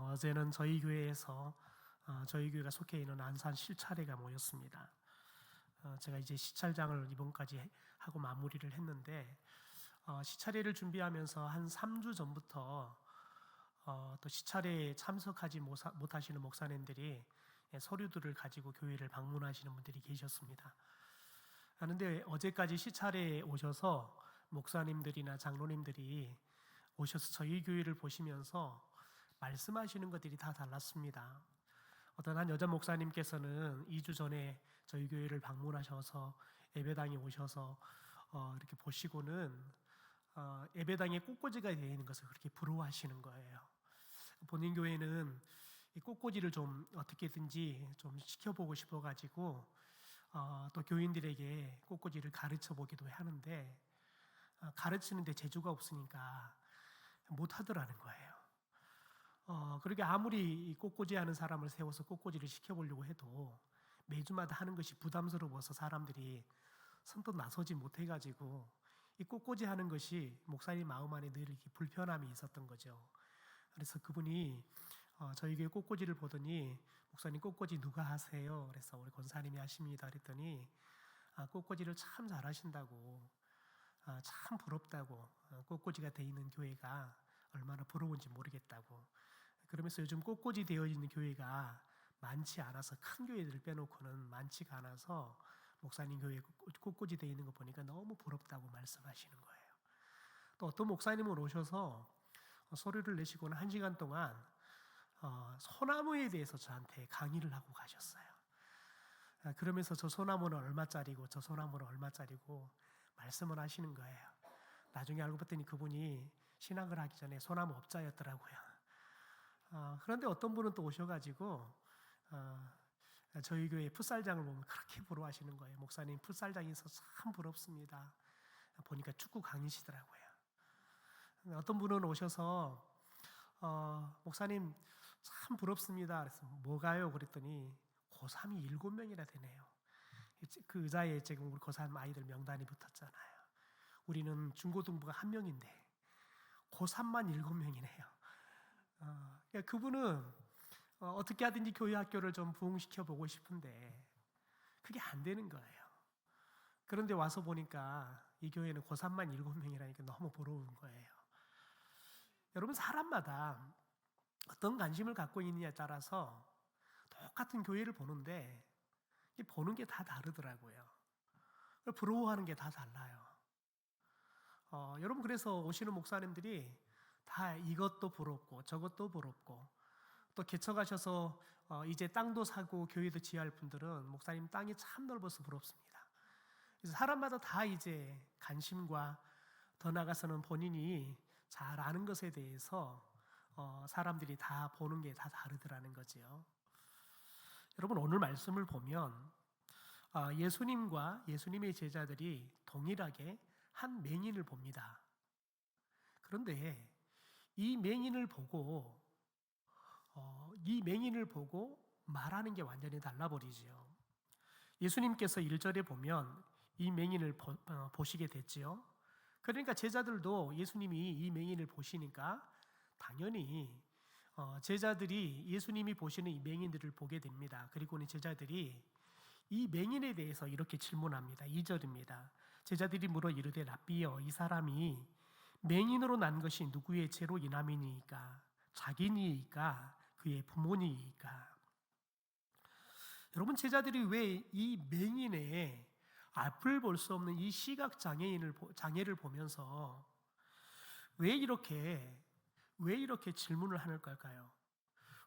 어제는 저희 교회에서 저희 교회가 속해 있는 안산 실차례가 모였습니다. 제가 이제 시찰장을 이번까지 하고 마무리를 했는데 시차례를 준비하면서 한 3주 전부터 또 시차례에 참석하지 못하시는 목사님들이 서류들을 가지고 교회를 방문하시는 분들이 계셨습니다. 그런데 어제까지 시차례에 오셔서 목사님들이나 장로님들이 오셔서 저희 교회를 보시면서 말씀하시는 것들이 다 달랐습니다. 어떤 한 여자 목사님께서는 2주 전에 저희 교회를 방문하셔서 예배당에 오셔서 이렇게 보시고는 예배당에 꽃꽂이가 되어 있는 것을 그렇게 부러워하시는 거예요. 본인 교회는 이 꽃꽂이를 좀 어떻게든지 좀 시켜보고 싶어가지고 또 교인들에게 꽃꽂이를 가르쳐 보기도 하는데 가르치는데 재주가 없으니까 못 하더라는 거예요. 그렇게 아무리 꽃꽂이 하는 사람을 세워서 꽃꽂이를 시켜보려고 해도 매주마다 하는 것이 부담스러워서 사람들이 선뜻 나서지 못해가지고 이 꽃꽂이 하는 것이 목사님 마음 안에 늘 이렇게 불편함이 있었던 거죠. 그래서 그분이 저희 교회 꽃꽂이를 보더니 목사님 꽃꽂이 누가 하세요? 그래서 우리 권사님이 하십니다. 그랬더니 꽃꽂이를 참 잘하신다고, 참 부럽다고, 꽃꽂이가 돼 있는 교회가 얼마나 부러운지 모르겠다고. 그러면서 요즘 꽃꽂이 되어 있는 교회가 많지 않아서, 큰 교회들을 빼놓고는 많지가 않아서 목사님 교회에 꽃꽂이 되어 있는 거 보니까 너무 부럽다고 말씀하시는 거예요. 또 어떤 목사님은 오셔서 소리를 내시고는 1시간 동안 소나무에 대해서 저한테 강의를 하고 가셨어요. 그러면서 저 소나무는 얼마짜리고 저 소나무는 얼마짜리고 말씀을 하시는 거예요. 나중에 알고 봤더니 그분이 신학을 하기 전에 소나무 업자였더라고요. 그런데 어떤 분은 또 오셔가지고 저희 교회 풋살장을 보면 그렇게 부러워하시는 거예요. 목사님 풋살장이 있어서 참 부럽습니다. 보니까 축구 강의시더라고요. 어떤 분은 오셔서 목사님 참 부럽습니다. 그래서 뭐가요? 그랬더니 고3이 7명이나 되네요. 그 의자에 지금 우리 고3 아이들 명단이 붙었잖아요. 우리는 중고등부가 1명인데 고3만 7명이네요. 그러니까 그분은 어떻게 하든지 교회 학교를 좀 부흥시켜 보고 싶은데 그게 안 되는 거예요. 그런데 와서 보니까 이 교회는 고3만 7명이라니까 너무 부러운 거예요. 여러분, 사람마다 어떤 관심을 갖고 있느냐에 따라서 똑같은 교회를 보는데 보는 게 다 다르더라고요. 부러워하는 게 다 달라요. 여러분, 그래서 오시는 목사님들이 다 이것도 부럽고 저것도 부럽고, 또 개척하셔서 이제 땅도 사고 교회도 지어할 분들은 목사님 땅이 참 넓어서 부럽습니다. 그래서 사람마다 다 이제 관심과 더 나아가서는 본인이 잘 아는 것에 대해서 사람들이 다 보는 게 다 다르더라는 거죠. 여러분, 오늘 말씀을 보면 예수님과 예수님의 제자들이 동일하게 한 맹인을 봅니다. 그런데 이 맹인을 보고 말하는 게 완전히 달라버리지요. 예수님께서 1절에 보면 이 맹인을 보시게 됐지요. 그러니까 제자들도 예수님이 이 맹인을 보시니까 당연히 제자들이 예수님이 보시는 이 맹인들을 보게 됩니다. 그리고는 제자들이 이 맹인에 대해서 이렇게 질문합니다. 2절입니다. 제자들이 물어 이르되 랍비여, 이 사람이 맹인으로 난 것이 누구의 죄로 인함이니까? 자기니이까 그의 부모니이까? 여러분, 제자들이 왜 이 맹인의 앞을 볼 수 없는 이 시각 장애를 보면서 왜 이렇게 질문을 하는 걸까요?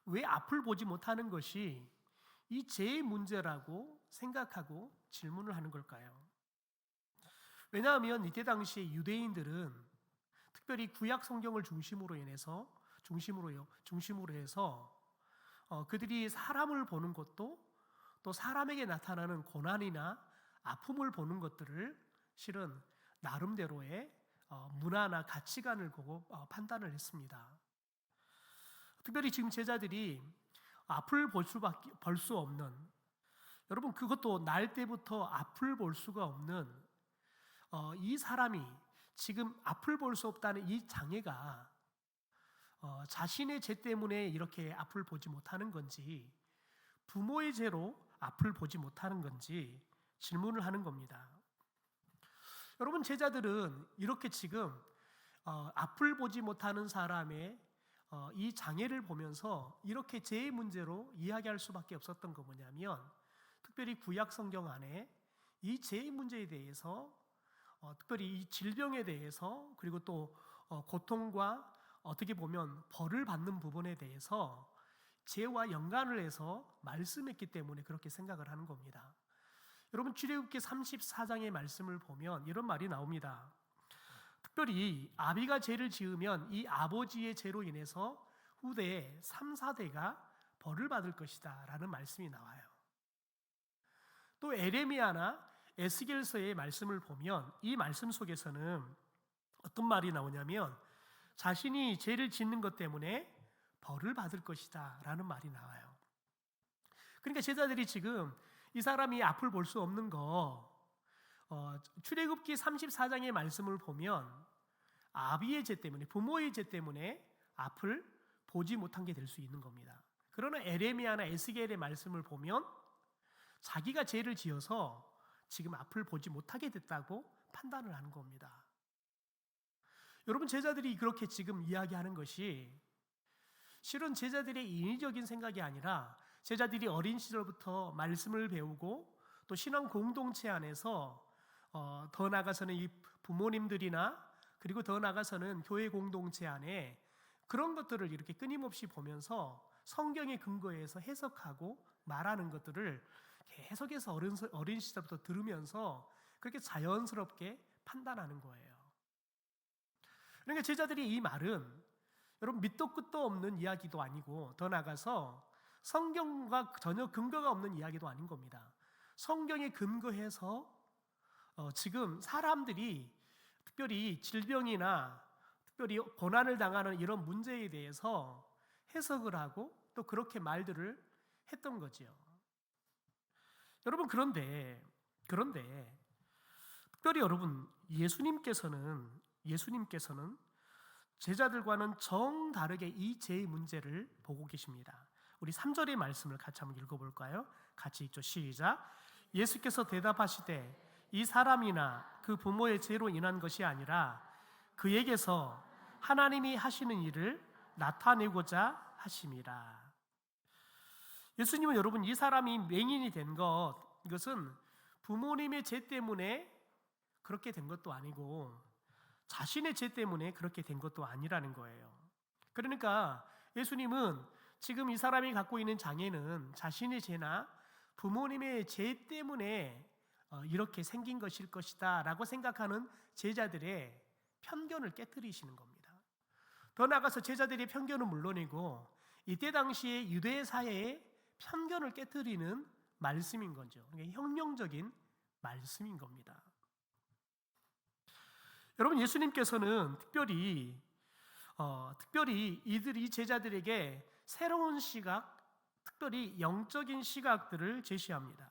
왜 앞을 보지 못하는 것이 이 죄의 문제라고 생각하고 질문을 하는 걸까요? 왜냐하면 이때 당시에 유대인들은 특별히 구약 성경을 중심으로 해서 그들이 사람을 보는 것도, 또 사람에게 나타나는 고난이나 아픔을 보는 것들을 실은 나름대로의 문화나 가치관을 보고 판단을 했습니다. 특별히 지금 제자들이 앞을 볼 수 없는, 여러분, 그것도 날 때부터 앞을 볼 수가 없는 이 사람이 지금 앞을 볼 수 없다는 이 장애가 자신의 죄 때문에 이렇게 앞을 보지 못하는 건지, 부모의 죄로 앞을 보지 못하는 건지 질문을 하는 겁니다. 여러분, 제자들은 이렇게 지금 앞을 보지 못하는 사람의 이 장애를 보면서 이렇게 죄의 문제로 이야기할 수밖에 없었던 거 뭐냐면, 특별히 구약 성경 안에 이 죄의 문제에 대해서, 특별히 이 질병에 대해서, 그리고 또 고통과 어떻게 보면 벌을 받는 부분에 대해서 죄와 연관을 해서 말씀했기 때문에 그렇게 생각을 하는 겁니다. 여러분, 출애굽기 34장의 말씀을 보면 이런 말이 나옵니다. 특별히 아비가 죄를 지으면 이 아버지의 죄로 인해서 후대에 3, 4대가 벌을 받을 것이다 라는 말씀이 나와요. 또 에레미야나 에스겔서의 말씀을 보면 이 말씀 속에서는 어떤 말이 나오냐면, 자신이 죄를 짓는 것 때문에 벌을 받을 것이다 라는 말이 나와요. 그러니까 제자들이 지금 이 사람이 앞을 볼 수 없는 거, 출애굽기 34장의 말씀을 보면 아비의 죄 때문에, 부모의 죄 때문에 앞을 보지 못한 게 될 수 있는 겁니다. 그러나 에레미야나 에스겔의 말씀을 보면 자기가 죄를 지어서 지금 앞을 보지 못하게 됐다고 판단을 하는 겁니다. 여러분, 제자들이 그렇게 지금 이야기하는 것이 실은 제자들의 인위적인 생각이 아니라, 제자들이 어린 시절부터 말씀을 배우고 또 신앙 공동체 안에서 더 나아가서는 이 부모님들이나, 그리고 더 나아가서는 교회 공동체 안에 그런 것들을 이렇게 끊임없이 보면서 성경에 근거해서 해석하고 말하는 것들을 계속해서 어린 시절부터 들으면서 그렇게 자연스럽게 판단하는 거예요. 그러니까 제자들이 이 말은 여러분 밑도 끝도 없는 이야기도 아니고, 더 나아가서 성경과 전혀 근거가 없는 이야기도 아닌 겁니다. 성경에 근거해서 지금 사람들이 특별히 질병이나 특별히 고난을 당하는 이런 문제에 대해서 해석을 하고 또 그렇게 말들을 했던 거죠. 여러분, 그런데 특별히 여러분, 예수님께서는 제자들과는 정다르게 이 죄의 문제를 보고 계십니다. 우리 3절의 말씀을 같이 한번 읽어볼까요? 같이 읽죠. 시작. 예수께서 대답하시되 이 사람이나 그 부모의 죄로 인한 것이 아니라 그에게서 하나님이 하시는 일을 나타내고자 하심이라. 예수님은 여러분, 이 사람이 맹인이 된 것, 이것은 부모님의 죄 때문에 그렇게 된 것도 아니고 자신의 죄 때문에 그렇게 된 것도 아니라는 거예요. 그러니까 예수님은 지금 이 사람이 갖고 있는 장애는 자신의 죄나 부모님의 죄 때문에 이렇게 생긴 것일 것이다 라고 생각하는 제자들의 편견을 깨뜨리시는 겁니다. 더 나아가서 제자들의 편견은 물론이고 이때 당시에 유대 사회의 편견을 깨뜨리는 말씀인 거죠. 그러니까 혁명적인 말씀인 겁니다. 여러분, 예수님께서는 특별히 이 제자들에게 새로운 시각, 특별히 영적인 시각들을 제시합니다.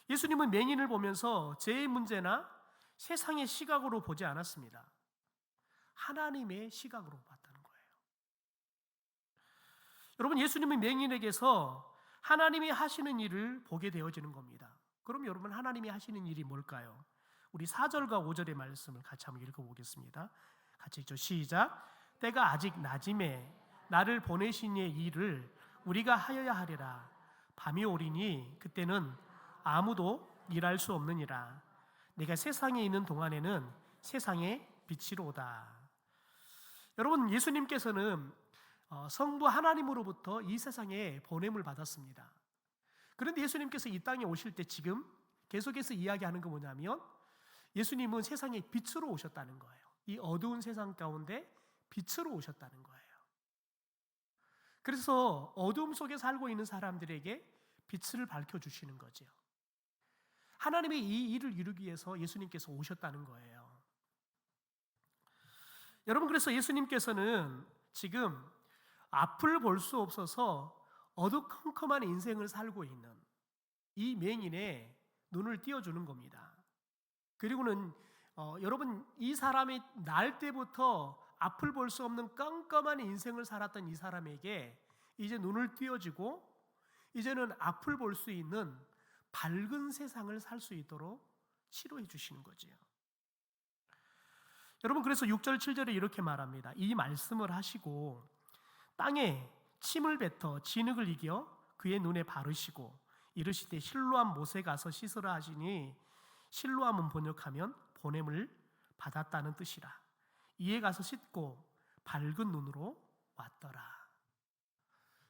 예수님은 맹인을 보면서 죄의 문제나 세상의 시각으로 보지 않았습니다. 하나님의 시각으로 봤다는 거예요. 여러분, 예수님은 맹인에게서 하나님이 하시는 일을 보게 되어지는 겁니다. 그럼 여러분, 하나님이 하시는 일이 뭘까요? 우리 4절과 5절의 말씀을 같이 한번 읽어보겠습니다. 같이 읽죠. 시작. 때가 아직 낮음에 나를 보내신 이의 일을 우리가 하여야 하리라. 밤이 오리니 그때는 아무도 일할 수 없느니라. 내가 세상에 있는 동안에는 세상의 빛이로다. 여러분, 예수님께서는 성부 하나님으로부터 이 세상에 보냄을 받았습니다. 그런데 예수님께서 이 땅에 오실 때 지금 계속해서 이야기하는 거 뭐냐면, 예수님은 세상에 빛으로 오셨다는 거예요. 이 어두운 세상 가운데 빛으로 오셨다는 거예요. 그래서 어두움 속에 살고 있는 사람들에게 빛을 밝혀주시는 거죠. 하나님의 이 일을 이루기 위해서 예수님께서 오셨다는 거예요. 여러분, 그래서 예수님께서는 지금 앞을 볼 수 없어서 어두컴컴한 인생을 살고 있는 이 맹인의 눈을 띄워주는 겁니다. 그리고는 여러분, 이 사람이 날 때부터 앞을 볼 수 없는 깜깜한 인생을 살았던 이 사람에게 이제 눈을 띄워주고 이제는 앞을 볼 수 있는 밝은 세상을 살 수 있도록 치료해 주시는 거지요. 여러분, 그래서 6절 7절에 이렇게 말합니다. 이 말씀을 하시고 땅에 침을 뱉어 진흙을 이겨 그의 눈에 바르시고 이르시되 실로암 못에 가서 씻으라 하시니 실로암은 번역하면 보냄을 받았다는 뜻이라. 이에 가서 씻고 밝은 눈으로 왔더라.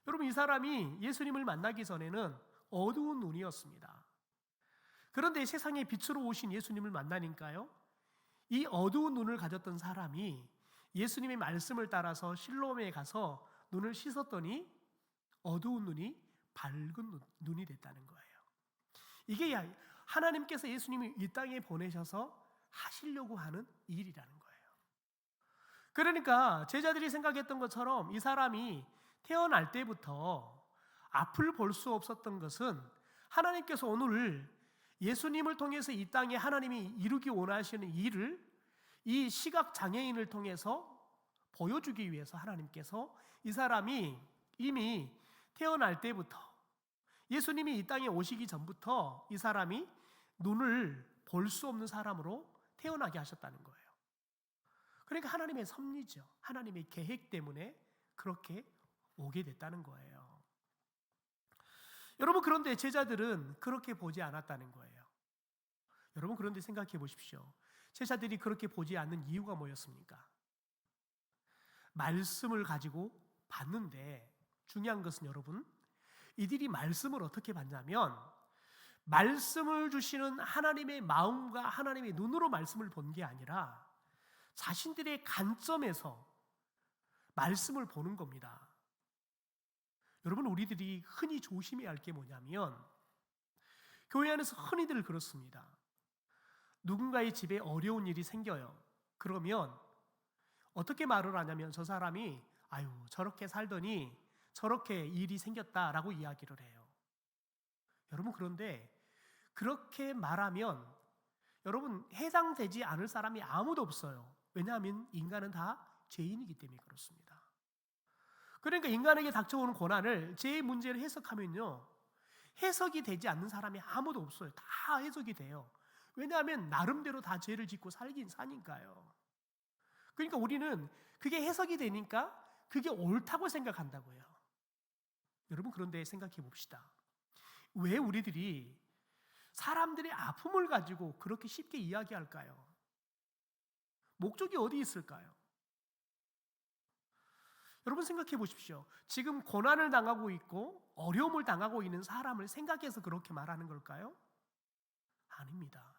여러분, 이 사람이 예수님을 만나기 전에는 어두운 눈이었습니다. 그런데 세상에 빛으로 오신 예수님을 만나니까요, 이 어두운 눈을 가졌던 사람이 예수님의 말씀을 따라서 실로암에 가서 눈을 씻었더니 어두운 눈이 밝은 눈이 됐다는 거예요. 이게 하나님께서 예수님이 이 땅에 보내셔서 하시려고 하는 일이라는 거예요. 그러니까 제자들이 생각했던 것처럼 이 사람이 태어날 때부터 앞을 볼 수 없었던 것은 하나님께서 오늘 예수님을 통해서 이 땅에 하나님이 이루기 원하시는 일을 이 시각 장애인을 통해서 보여주기 위해서 하나님께서 이 사람이 이미 태어날 때부터 예수님이 이 땅에 오시기 전부터 이 사람이 눈을 볼 수 없는 사람으로 태어나게 하셨다는 거예요. 그러니까 하나님의 섭리죠. 하나님의 계획 때문에 그렇게 오게 됐다는 거예요. 여러분, 그런데 제자들은 그렇게 보지 않았다는 거예요. 여러분, 그런데 생각해 보십시오. 제자들이 그렇게 보지 않는 이유가 뭐였습니까? 말씀을 가지고 봤는데 중요한 것은 여러분, 이들이 말씀을 어떻게 봤냐면 말씀을 주시는 하나님의 마음과 하나님의 눈으로 말씀을 본 게 아니라 자신들의 관점에서 말씀을 보는 겁니다. 여러분, 우리들이 흔히 조심해야 할 게 뭐냐면 교회 안에서 흔히들 그렇습니다. 누군가의 집에 어려운 일이 생겨요. 그러면 어떻게 말을 하냐면 저 사람이 아유 저렇게 살더니 저렇게 일이 생겼다라고 이야기를 해요. 여러분, 그런데 그렇게 말하면 여러분 해당되지 않을 사람이 아무도 없어요. 왜냐하면 인간은 다 죄인이기 때문에 그렇습니다. 그러니까 인간에게 닥쳐오는 고난을 제 문제를 해석하면요, 해석이 되지 않는 사람이 아무도 없어요. 다 해석이 돼요. 왜냐하면 나름대로 다 죄를 짓고 살긴 사니까요. 그러니까 우리는 그게 해석이 되니까 그게 옳다고 생각한다고요. 여러분, 그런데 생각해 봅시다. 왜 우리들이 사람들의 아픔을 가지고 그렇게 쉽게 이야기할까요? 목적이 어디 있을까요? 여러분, 생각해 보십시오. 지금 고난을 당하고 있고 어려움을 당하고 있는 사람을 생각해서 그렇게 말하는 걸까요? 아닙니다.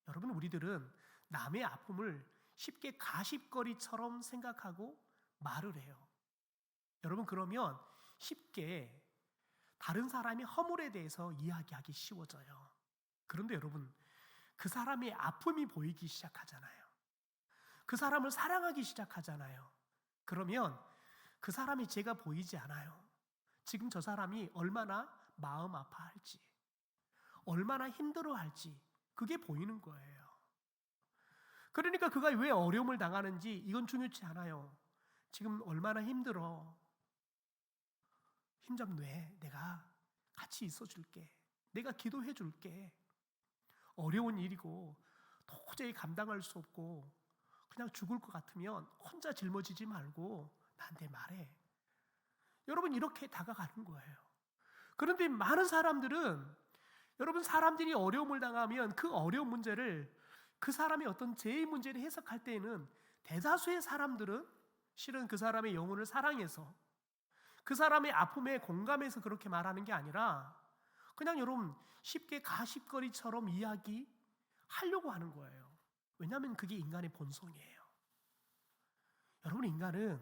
여러분, 우리들은 남의 아픔을 쉽게 가십거리처럼 생각하고 말을 해요. 여러분, 그러면 쉽게 다른 사람의 허물에 대해서 이야기하기 쉬워져요. 그런데 여러분, 그 사람의 아픔이 보이기 시작하잖아요. 그 사람을 사랑하기 시작하잖아요. 그러면 그 사람의 죄가 보이지 않아요. 지금 저 사람이 얼마나 마음 아파할지, 얼마나 힘들어할지 그게 보이는 거예요. 그러니까 그가 왜 어려움을 당하는지 이건 중요치 않아요. 지금 얼마나 힘들어. 힘 좀 내. 내가 같이 있어줄게. 내가 기도해줄게. 어려운 일이고 도저히 감당할 수 없고 그냥 죽을 것 같으면 혼자 짊어지지 말고 나한테 말해. 여러분, 이렇게 다가가는 거예요. 그런데 많은 사람들은 여러분, 사람들이 어려움을 당하면 그 어려운 문제를 그 사람의 어떤 죄의 문제를 해석할 때에는 대다수의 사람들은 실은 그 사람의 영혼을 사랑해서 그 사람의 아픔에 공감해서 그렇게 말하는 게 아니라 그냥 여러분 쉽게 가십거리처럼 이야기하려고 하는 거예요. 왜냐하면 그게 인간의 본성이에요. 여러분, 인간은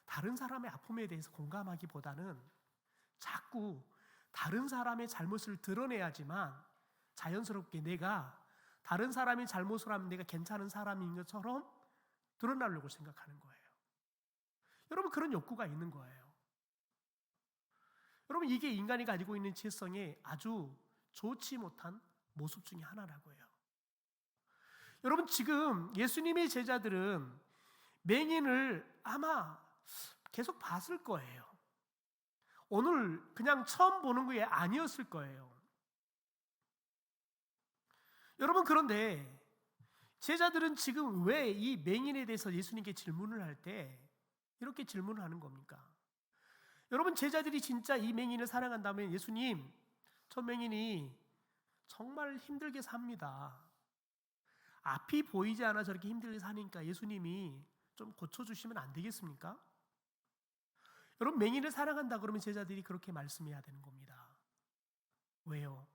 다른 사람의 아픔에 대해서 공감하기보다는 자꾸 다른 사람의 잘못을 드러내야지만 자연스럽게 내가 다른 사람의 잘못을 하면 내가 괜찮은 사람인 것처럼 드러나려고 생각하는 거예요. 여러분, 그런 욕구가 있는 거예요. 여러분, 이게 인간이 가지고 있는 지성의 아주 좋지 못한 모습 중에 하나라고요. 여러분, 지금 예수님의 제자들은 맹인을 아마 계속 봤을 거예요. 오늘 그냥 처음 보는 게 아니었을 거예요. 여러분, 그런데 제자들은 지금 왜 이 맹인에 대해서 예수님께 질문을 할 때 이렇게 질문을 하는 겁니까? 여러분, 제자들이 진짜 이 맹인을 사랑한다면, 예수님, 저 맹인이 정말 힘들게 삽니다. 앞이 보이지 않아 저렇게 힘들게 사니까 예수님이 좀 고쳐주시면 안 되겠습니까? 여러분, 맹인을 사랑한다 그러면 제자들이 그렇게 말씀해야 되는 겁니다. 왜요?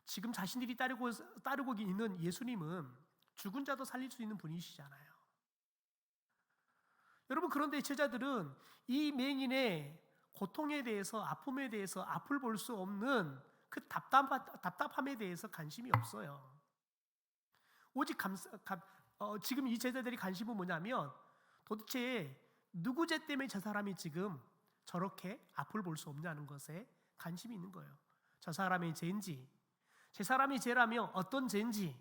지금 자신들이 따르고 있는 예수님은 죽은 자도 살릴 수 있는 분이시잖아요. 여러분, 그런데 제자들은 이 맹인의 고통에 대해서, 아픔에 대해서, 앞을 볼 수 없는 그 답답함에 대해서 관심이 없어요. 오직 지금 이 제자들의 관심은 뭐냐면, 도대체 누구 죄 때문에 저 사람이 지금 저렇게 앞을 볼 수 없냐는 것에 관심이 있는 거예요. 저 사람의 죄인지, 제 사람이 죄라면 어떤 죄인지,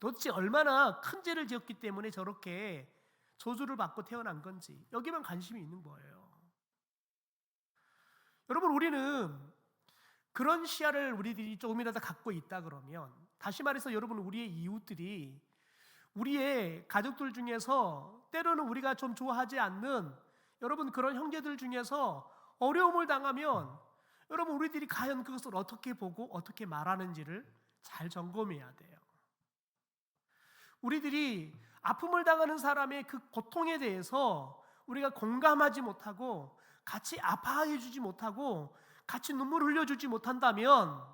도대체 얼마나 큰 죄를 지었기 때문에 저렇게 저주를 받고 태어난 건지, 여기만 관심이 있는 거예요. 여러분, 우리는 그런 시야를 우리들이 조금이라도 갖고 있다 그러면, 다시 말해서 여러분, 우리의 이웃들이, 우리의 가족들 중에서 때로는 우리가 좀 좋아하지 않는 여러분 그런 형제들 중에서 어려움을 당하면, 여러분, 우리들이 과연 그것을 어떻게 보고 어떻게 말하는지를 잘 점검해야 돼요. 우리들이 아픔을 당하는 사람의 그 고통에 대해서 우리가 공감하지 못하고 같이 아파해 주지 못하고 같이 눈물 흘려주지 못한다면,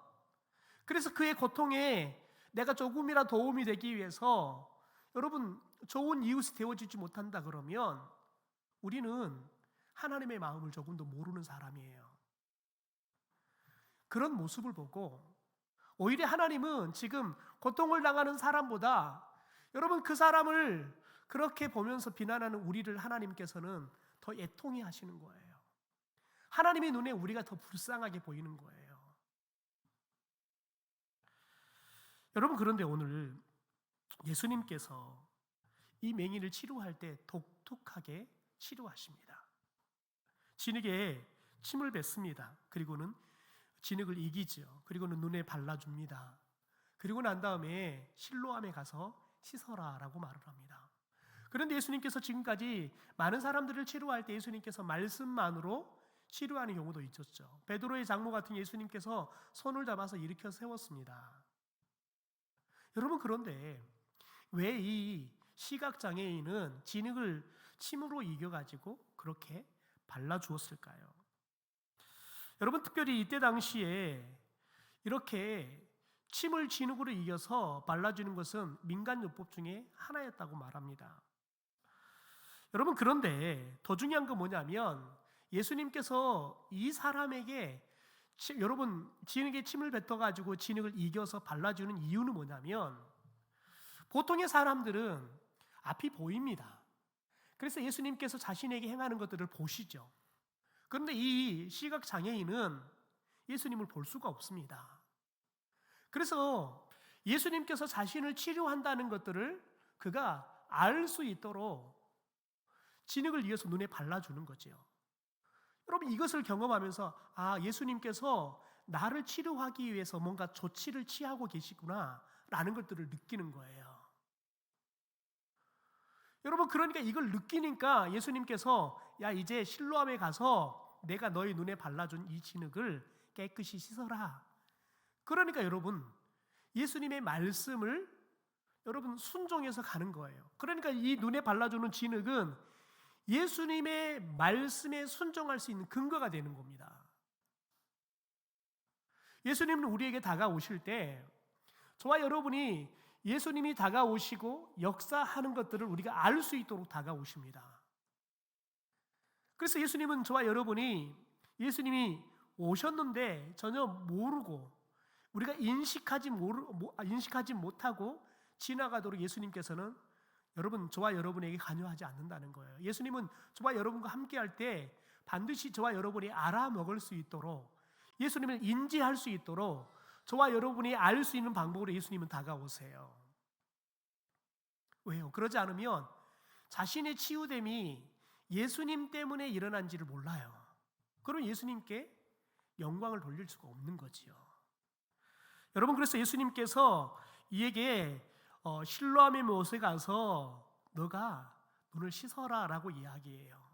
그래서 그의 고통에 내가 조금이라 도움이 되기 위해서 여러분 좋은 이웃이 되어주지 못한다 그러면 우리는 하나님의 마음을 조금도 모르는 사람이에요. 그런 모습을 보고 오히려 하나님은 지금 고통을 당하는 사람보다 여러분 그 사람을 그렇게 보면서 비난하는 우리를 하나님께서는 더 애통해 하시는 거예요. 하나님의 눈에 우리가 더 불쌍하게 보이는 거예요. 여러분, 그런데 오늘 예수님께서 이 맹인을 치료할 때 독특하게 치료하십니다. 진흙에 침을 뱉습니다. 그리고는 진흙을 이기죠. 그리고는 눈에 발라줍니다. 그리고 난 다음에 실로암에 가서 씻어라 라고 말을 합니다. 그런데 예수님께서 지금까지 많은 사람들을 치료할 때 예수님께서 말씀만으로 치료하는 경우도 있었죠. 베드로의 장모 같은 예수님께서 손을 잡아서 일으켜 세웠습니다. 여러분, 그런데 왜 이 시각장애인은 진흙을 침으로 이겨가지고 그렇게 발라주었을까요? 여러분, 특별히 이때 당시에 이렇게 침을 진흙으로 이겨서 발라주는 것은 민간요법 중에 하나였다고 말합니다. 여러분, 그런데 더 중요한 건 뭐냐면 예수님께서 이 사람에게 여러분 진흙에 침을 뱉어가지고 진흙을 이겨서 발라주는 이유는 뭐냐면, 보통의 사람들은 앞이 보입니다. 그래서 예수님께서 자신에게 행하는 것들을 보시죠. 그런데 이 시각장애인은 예수님을 볼 수가 없습니다. 그래서 예수님께서 자신을 치료한다는 것들을 그가 알 수 있도록 진흙을 이어서 눈에 발라주는 거죠. 여러분, 이것을 경험하면서 예수님께서 나를 치료하기 위해서 뭔가 조치를 취하고 계시구나 라는 것들을 느끼는 거예요. 여러분, 그러니까 이걸 느끼니까 예수님께서 이제 실로암에 가서 내가 너희 눈에 발라준 이 진흙을 깨끗이 씻어라. 그러니까 여러분, 예수님의 말씀을 여러분 순종해서 가는 거예요. 그러니까 이 눈에 발라주는 진흙은 예수님의 말씀에 순종할 수 있는 근거가 되는 겁니다. 예수님은 우리에게 다가오실 때 저와 여러분이 예수님이 다가오시고 역사하는 것들을 우리가 알 수 있도록 다가오십니다. 그래서 예수님은 저와 여러분이 예수님이 오셨는데 전혀 모르고 우리가 인식하지 못하고 지나가도록 예수님께서는 여러분 저와 여러분에게 관여하지 않는다는 거예요. 예수님은 저와 여러분과 함께할 때 반드시 저와 여러분이 알아먹을 수 있도록, 예수님을 인지할 수 있도록 저와 여러분이 알 수 있는 방법으로 예수님은 다가오세요. 왜요? 그러지 않으면 자신의 치유됨이 예수님 때문에 일어난지를 몰라요. 그럼 예수님께 영광을 돌릴 수가 없는 거지요. 여러분, 그래서 예수님께서 이에게 실로암의 못에 가서 너가 눈을 씻어라 라고 이야기해요.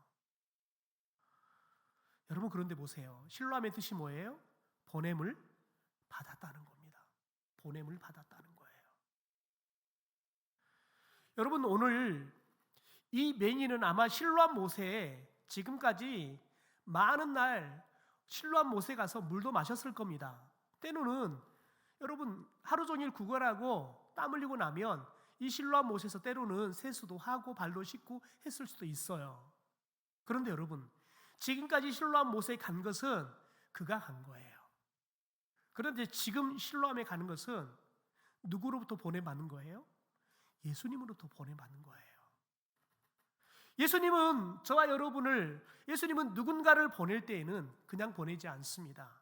여러분, 그런데 보세요. 실로암의 뜻이 뭐예요? 보냄을 받았다는 겁니다. 보냄을 받았다는 거예요. 여러분, 오늘 이 맹인은 아마 실로암 못에 지금까지 많은 날 실로암 못에 가서 물도 마셨을 겁니다. 때로는 여러분, 하루 종일 구걸하고 땀 흘리고 나면 이 실로암 못에서 때로는 세수도 하고 발도 씻고 했을 수도 있어요. 그런데 여러분, 지금까지 실로암 못에 간 것은 그가 간 거예요. 그런데 지금 실로암에 가는 것은 누구로부터 보내받는 거예요? 예수님으로부터 보내받는 거예요. 예수님은 누군가를 보낼 때에는 그냥 보내지 않습니다.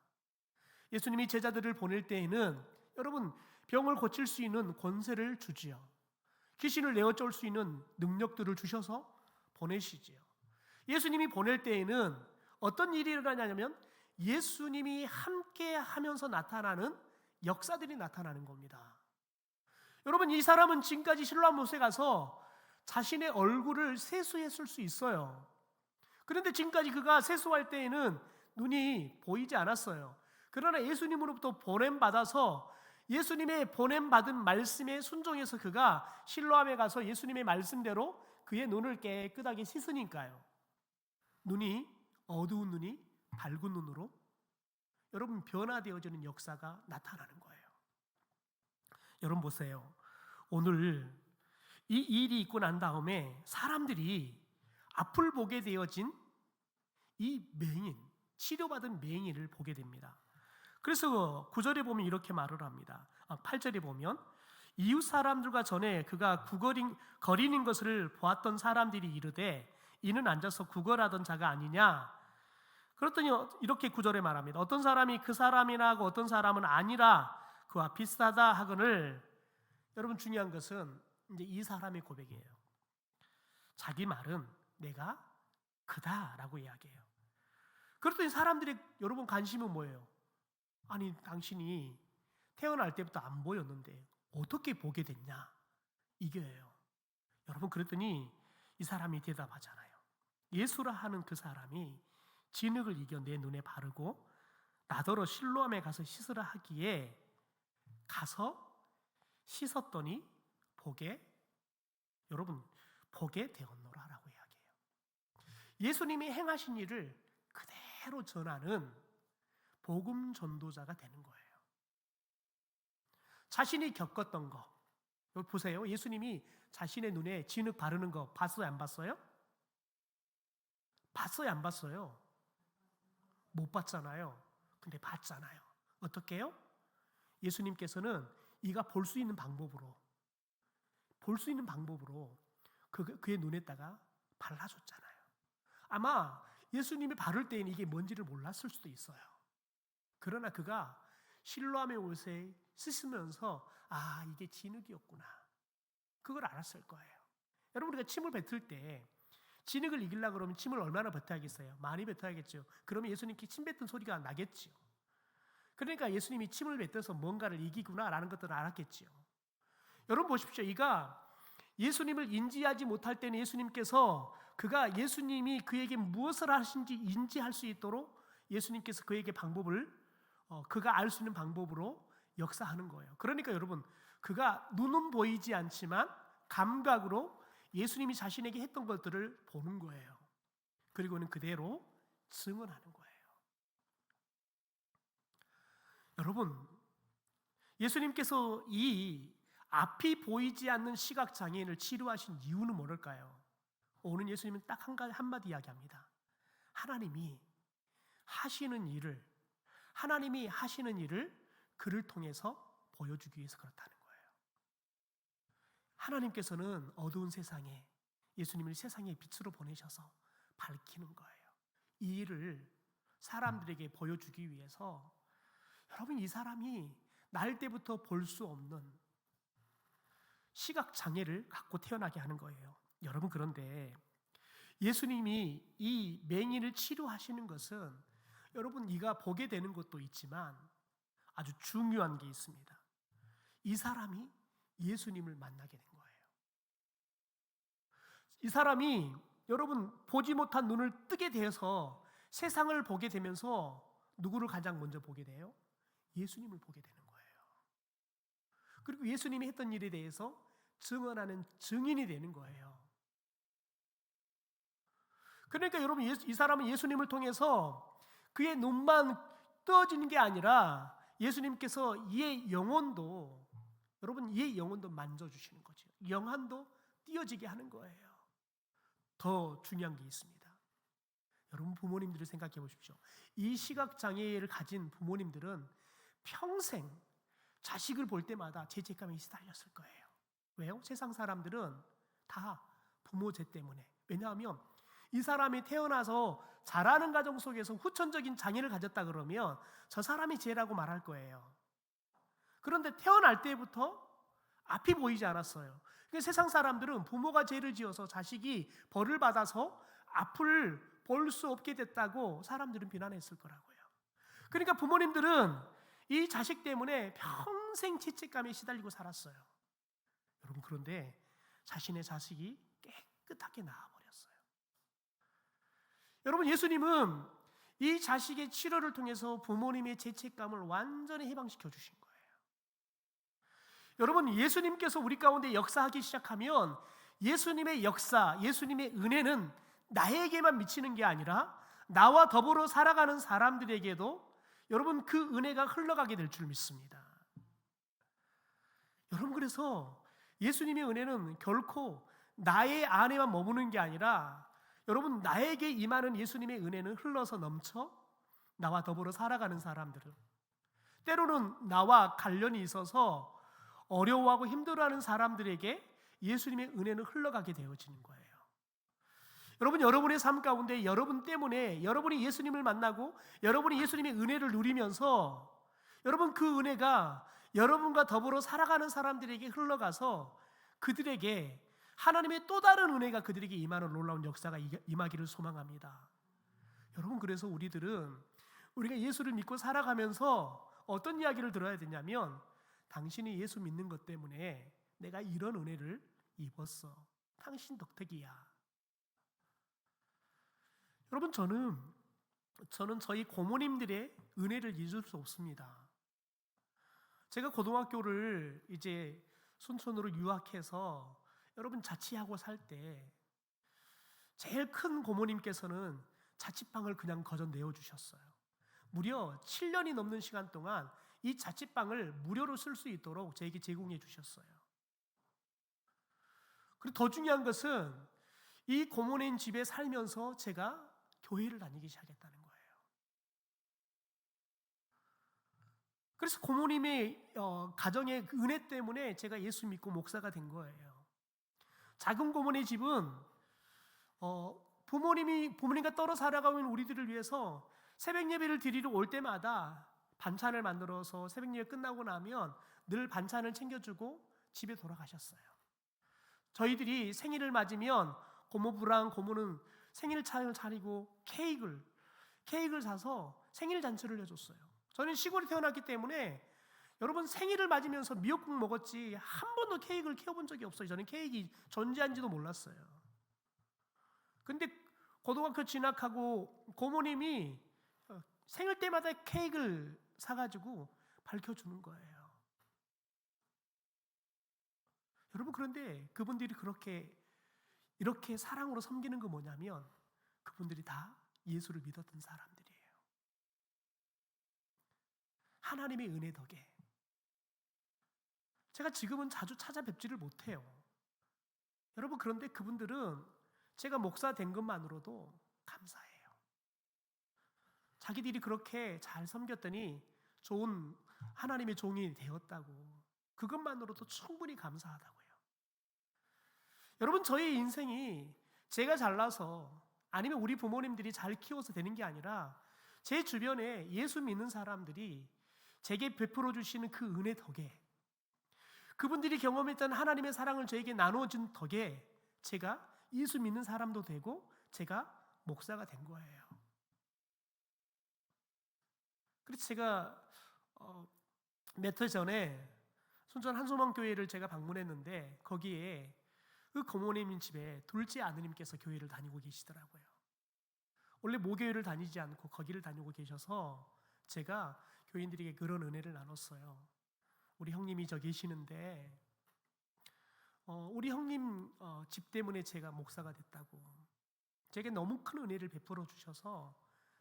예수님이 제자들을 보낼 때에는 여러분, 병을 고칠 수 있는 권세를 주지요. 귀신을 내어쫓을 수 있는 능력들을 주셔서 보내시지요. 예수님이 보낼 때에는 어떤 일이 일어나냐면 예수님이 함께 하면서 나타나는 역사들이 나타나는 겁니다. 여러분, 이 사람은 지금까지 실로암 못에 가서 자신의 얼굴을 세수했을 수 있어요. 그런데 지금까지 그가 세수할 때에는 눈이 보이지 않았어요. 그러나 예수님으로부터 보냄받아서 예수님의 보냄받은 말씀에 순종해서 그가 실로암에 가서 예수님의 말씀대로 그의 눈을 깨끗하게 씻으니까요. 눈이 어두운 눈이 밝은 눈으로 여러분 변화되어지는 역사가 나타나는 거예요. 여러분 보세요. 오늘 이 일이 있고 난 다음에 사람들이 앞을 보게 되어진 이 맹인, 치료받은 맹인을 보게 됩니다. 그래서 9절에 보면 이렇게 말을 합니다. 8절에 보면 이웃 사람들과 전에 그가 거리는 것을 보았던 사람들이 이르되 이는 앉아서 구걸하던 자가 아니냐. 그랬더니 이렇게 9절에 말합니다. 어떤 사람이 그 사람이나 하고 어떤 사람은 아니라 그와 비슷하다 하거늘. 여러분, 중요한 것은 이제 이 사람의 고백이에요. 자기 말은 내가 그다라고 이야기해요. 그랬더니 사람들의 여러분 관심은 뭐예요? 아니, 당신이 태어날 때부터 안 보였는데 어떻게 보게 됐냐? 이게예요. 여러분, 그랬더니 이 사람이 대답하잖아요. 예수라 하는 그 사람이 진흙을 이겨 내 눈에 바르고 나더러 실로암에 가서 씻으라 하기에 가서 씻었더니 보게 되었노라라고 이야기해요. 예수님이 행하신 일을 그대로 전하는 복음 전도자가 되는 거예요. 자신이 겪었던 거, 여기 보세요. 예수님이 자신의 눈에 진흙 바르는 거 봤어요, 안 봤어요? 봤어요, 안 봤어요? 못 봤잖아요. 근데 봤잖아요. 어떻게 해요? 예수님께서는 이가 볼 수 있는 방법으로 그의 눈에다가 발라줬잖아요. 아마 예수님이 바를 때에는 이게 뭔지를 몰랐을 수도 있어요. 그러나 그가 실로암의 옷에 씻으면서 이게 진흙이었구나, 그걸 알았을 거예요. 여러분, 우리가 침을 뱉을 때 진흙을 이기려고 그러면 침을 얼마나 뱉어야겠어요? 많이 뱉어야겠죠. 그러면 예수님께 침 뱉은 소리가 나겠죠. 그러니까 예수님이 침을 뱉어서 뭔가를 이기구나라는 것들을 알았겠죠. 여러분 보십시오. 이가 예수님을 인지하지 못할 때는 예수님께서 그가 예수님이 그에게 무엇을 하신지 인지할 수 있도록 예수님께서 그에게 그가 알 수 있는 방법으로 역사하는 거예요. 그러니까 여러분, 그가 눈은 보이지 않지만 감각으로 예수님이 자신에게 했던 것들을 보는 거예요. 그리고는 그대로 증언하는 거예요. 여러분, 예수님께서 이 앞이 보이지 않는 시각장애인을 치료하신 이유는 뭘까요? 오늘 예수님은 딱 한마디 이야기합니다. 하나님이 하시는 일을 그를 통해서 보여주기 위해서 그렇다는 거예요. 하나님께서는 어두운 세상에 예수님을 세상의 빛으로 보내셔서 밝히는 거예요. 이 일을 사람들에게 보여주기 위해서 여러분, 이 사람이 날 때부터 볼 수 없는 시각 장애를 갖고 태어나게 하는 거예요. 여러분, 그런데 예수님이 이 맹인을 치료하시는 것은 여러분, 이가 보게 되는 것도 있지만 아주 중요한 게 있습니다. 이 사람이 예수님을 만나게 된 거예요. 이 사람이 여러분, 보지 못한 눈을 뜨게 되어서 세상을 보게 되면서 누구를 가장 먼저 보게 돼요? 예수님을 보게 되는 거예요. 그리고 예수님이 했던 일에 대해서 증언하는 증인이 되는 거예요. 그러니까 여러분, 이 사람은 예수님을 통해서 그의 눈만 떠지는 게 아니라 예수님께서 이의 영혼도, 여러분, 이의 영혼도 만져주시는 거죠. 영혼도 띄어지게 하는 거예요. 더 중요한 게 있습니다. 여러분, 부모님들을 생각해 보십시오. 이 시각장애를 가진 부모님들은 평생 자식을 볼 때마다 죄책감에 시달렸을 거예요. 왜요? 세상 사람들은 다 부모 죄 때문에. 왜냐하면 이 사람이 태어나서 자라는 가정 속에서 후천적인 장애를 가졌다 그러면 저 사람이 죄라고 말할 거예요. 그런데 태어날 때부터 앞이 보이지 않았어요. 그러니까 세상 사람들은 부모가 죄를 지어서 자식이 벌을 받아서 앞을 볼 수 없게 됐다고 사람들은 비난했을 거라고요. 그러니까 부모님들은 이 자식 때문에 평생 죄책감에 시달리고 살았어요. 여러분, 그런데 자신의 자식이 깨끗하게 나아버렸어요. 여러분, 예수님은 이 자식의 치료를 통해서 부모님의 죄책감을 완전히 해방시켜 주신 거예요. 여러분, 예수님께서 우리 가운데 역사하기 시작하면 예수님의 역사, 예수님의 은혜는 나에게만 미치는 게 아니라 나와 더불어 살아가는 사람들에게도 여러분, 그 은혜가 흘러가게 될 줄 믿습니다. 여러분, 그래서 예수님의 은혜는 결코 나의 안에만 머무는 게 아니라 여러분, 나에게 임하는 예수님의 은혜는 흘러서 넘쳐 나와 더불어 살아가는 사람들은, 때로는 나와 관련이 있어서 어려워하고 힘들어하는 사람들에게 예수님의 은혜는 흘러가게 되어지는 거예요. 여러분, 여러분의 삶 가운데 여러분 때문에 여러분이 예수님을 만나고 여러분이 예수님의 은혜를 누리면서 여러분, 그 은혜가 여러분과 더불어 살아가는 사람들에게 흘러가서 그들에게 하나님의 또 다른 은혜가 그들에게 임하는 놀라운 역사가 임하기를 소망합니다. 여러분, 그래서 우리가 예수를 믿고 살아가면서 어떤 이야기를 들어야 되냐면, 당신이 예수 믿는 것 때문에 내가 이런 은혜를 입었어. 당신 덕택이야. 여러분, 저는 저희 고모님들의 은혜를 잊을 수 없습니다. 제가 고등학교를 이제 순천으로 유학해서 여러분 자취하고 살 때 제일 큰 고모님께서는 자취방을 그냥 거저 내어주셨어요. 무려 7년이 넘는 시간 동안 이 자취방을 무료로 쓸 수 있도록 저에게 제공해 주셨어요. 그리고 더 중요한 것은 이 고모님 집에 살면서 제가 교회를 다니기 시작했다는 거예요. 그래서 고모님의 가정의 은혜 때문에 제가 예수 믿고 목사가 된 거예요. 작은 고모네 집은 부모님과 떨어 살아가는 우리들을 위해서 새벽 예배를 드리러 올 때마다 반찬을 만들어서 새벽 예배 끝나고 나면 늘 반찬을 챙겨주고 집에 돌아가셨어요. 저희들이 생일을 맞으면 고모부랑 고모는 생일차를 차리고 케이크를 사서 생일 잔치를 해줬어요. 저는 시골에 태어났기 때문에 여러분, 생일을 맞으면서 미역국 먹었지 한 번도 케이크를 키워본 적이 없어요. 저는 케이크 존재한지도 몰랐어요. 근데 고등학교 진학하고 고모님이 생일 때마다 케이크를 사가지고 밝혀주는 거예요. 여러분, 그런데 그분들이 이렇게 사랑으로 섬기는 거 뭐냐면 그분들이 다 예수를 믿었던 사람들이에요. 하나님의 은혜 덕에 제가 지금은 자주 찾아뵙지를 못해요. 여러분, 그런데 그분들은 제가 목사 된 것만으로도 감사해요. 자기들이 그렇게 잘 섬겼더니 좋은 하나님의 종이 되었다고, 그것만으로도 충분히 감사하다고요. 여러분, 저의 인생이 제가 잘나서 아니면 우리 부모님들이 잘 키워서 되는 게 아니라 제 주변에 예수 믿는 사람들이 제게 베풀어 주시는 그 은혜 덕에, 그분들이 경험했던 하나님의 사랑을 저에게 나누어준 덕에 제가 예수 믿는 사람도 되고 제가 목사가 된 거예요. 그래서 제가 몇 해 전에 순천 한소망 교회를 제가 방문했는데 거기에 그 고모님 집에 둘째 아드님께서 교회를 다니고 계시더라고요. 원래 모교회를 다니지 않고 거기를 다니고 계셔서 제가 교인들에게 그런 은혜를 나눴어요. 우리 형님이 저 계시는데 우리 형님 집 때문에 제가 목사가 됐다고, 제게 너무 큰 은혜를 베풀어 주셔서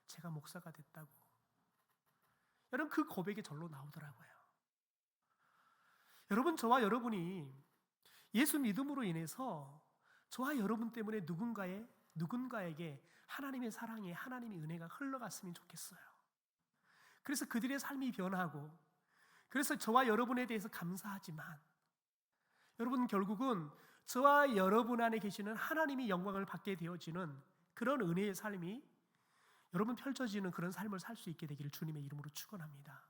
제가 목사가 됐다고. 여러분, 그 고백이 절로 나오더라고요. 여러분, 저와 여러분이 예수 믿음으로 인해서 저와 여러분 때문에 누군가에게 하나님의 사랑에 하나님의 은혜가 흘러갔으면 좋겠어요. 그래서 그들의 삶이 변하고, 그래서 저와 여러분에 대해서 감사하지만 여러분, 결국은 저와 여러분 안에 계시는 하나님이 영광을 받게 되어지는 그런 은혜의 삶이 여러분 펼쳐지는 그런 삶을 살 수 있게 되기를 주님의 이름으로 축원합니다.